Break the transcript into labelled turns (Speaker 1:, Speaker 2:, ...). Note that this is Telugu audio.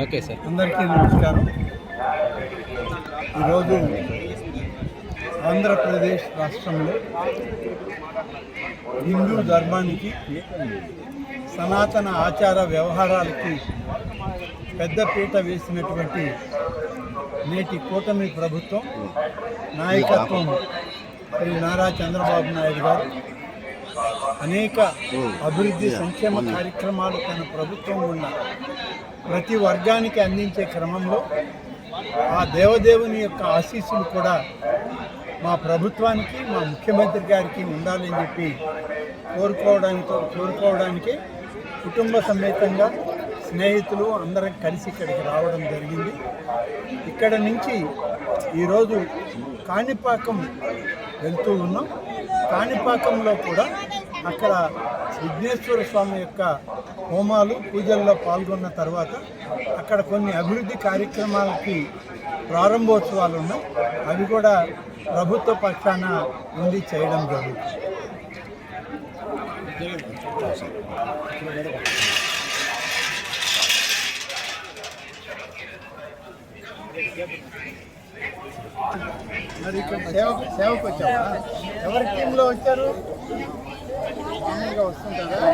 Speaker 1: Okay sir.
Speaker 2: అందరికీ నమస్కారం. ఈరోజు ఆంధ్రప్రదేశ్ రాష్ట్రంలో హిందూ ధర్మానికి, సనాతన ఆచార వ్యవహారాలకి పెద్దపీట వేసినటువంటి నేటి కూటమి ప్రభుత్వం నాయకత్వం శ్రీ నారా చంద్రబాబు నాయుడు గారు అనేక అభివృద్ధి సంక్షేమ కార్యక్రమాలు తన ప్రభుత్వం ఉన్న ప్రతి వర్గానికి అందించే క్రమంలో ఆ దేవదేవుని యొక్క ఆశీస్సులు కూడా మా ప్రభుత్వానికి, మా ముఖ్యమంత్రి గారికి ఉండాలని చెప్పి కోరుకోవడానికి కుటుంబ సమేతంగా స్నేహితులు అందరం కలిసి ఇక్కడికి రావడం జరిగింది. ఇక్కడ నుంచి ఈరోజు కాణిపాకం వెళ్తూ ఉన్నాం. కాణిపాకంలో కూడా అక్కడ విఘ్నేశ్వర స్వామి యొక్క హోమాలు, పూజల్లో పాల్గొన్న తర్వాత అక్కడ కొన్ని అభివృద్ధి కార్యక్రమాలకి ప్రారంభోత్సవాలు ఉన్నాయి. అవి కూడా ప్రభుత్వ పక్షాన ఉండి చేయడం జరుగుతుంది. మరి ఇక్కడ సేవకు వచ్చావా? ఎవరి టీంలో వచ్చారు? మామూలుగా వస్తుంటారా?